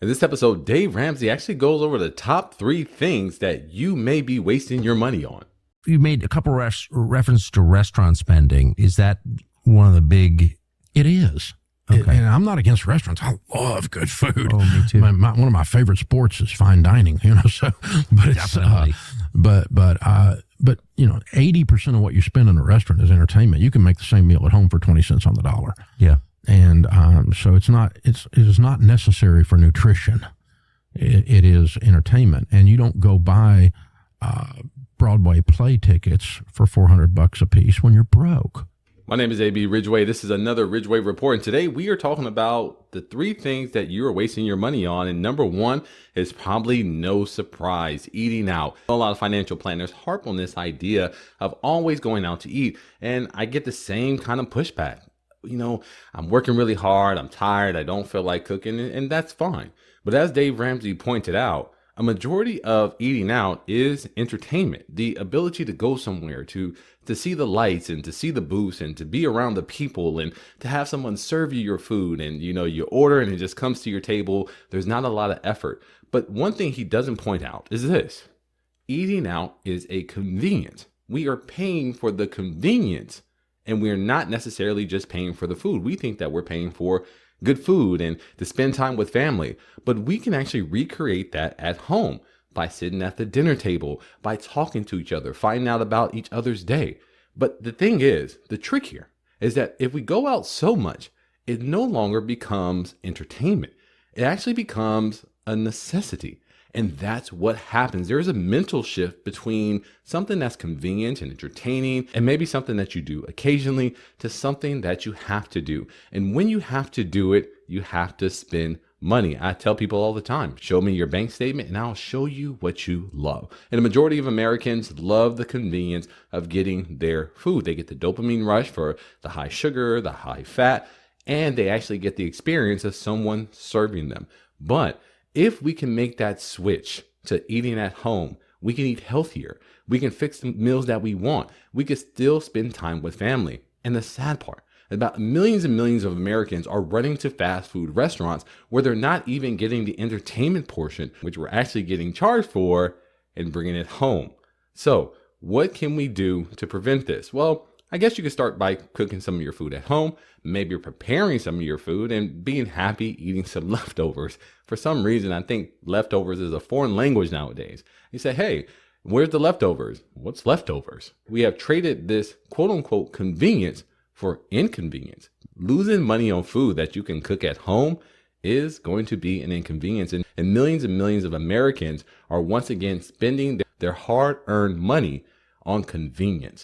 In this episode, Dave Ramsey actually goes over the top 3 things that you may be wasting your money on. You made a couple reference to restaurant spending. Is that one of the big? It is. Okay. And I'm not against restaurants. I love good food. Oh, me too. One of my favorite sports is fine dining. So, but it's Definitely. but 80% of what you spend in a restaurant is entertainment. You can make the same meal at home for 20 cents on the dollar. Yeah. And so it is not necessary for nutrition. It is entertainment, and you don't go buy Broadway play tickets for $400 a piece when you're broke. My name is AB Ridgeway. This is another Ridgeway Report. And today we are talking about the 3 things that you are wasting your money on. And number 1 is probably no surprise, eating out. A lot of financial planners harp on this idea of always going out to eat. And I get the same kind of pushback. I'm working really hard. I'm tired. I don't feel like cooking, and that's fine. But as Dave Ramsey pointed out, a majority of eating out is entertainment. The ability to go somewhere, to see the lights and to see the booths and to be around the people and to have someone serve you your food and, you order and it just comes to your table. There's not a lot of effort. But one thing he doesn't point out is this: eating out is a convenience. We are paying for the convenience, and we're not necessarily just paying for the food. We think that we're paying for good food and to spend time with family, but we can actually recreate that at home by sitting at the dinner table, by talking to each other, finding out about each other's day. But the thing is, the trick here is that if we go out so much, it no longer becomes entertainment. It actually becomes a necessity. And that's what happens. There's a mental shift between something that's convenient and entertaining and maybe something that you do occasionally to something that you have to do. And when you have to do it, you have to spend money. I tell people all the time, show me your bank statement and I'll show you what you love. And the majority of Americans love the convenience of getting their food. They get the dopamine rush for the high sugar, the high fat, and they actually get the experience of someone serving them. But if we can make that switch to eating at home, we can eat healthier. We can fix the meals that we want. We can still spend time with family. And the sad part, about millions and millions of Americans are running to fast food restaurants where they're not even getting the entertainment portion, which we're actually getting charged for, and bringing it home. So what can we do to prevent this? Well, I guess you could start by cooking some of your food at home, maybe preparing some of your food and being happy eating some leftovers. For some reason, I think leftovers is a foreign language nowadays. You say, hey, where's the leftovers? What's leftovers? We have traded this quote unquote convenience for inconvenience. Losing money on food that you can cook at home is going to be an inconvenience. And millions of Americans are once again spending their hard-earned money on convenience.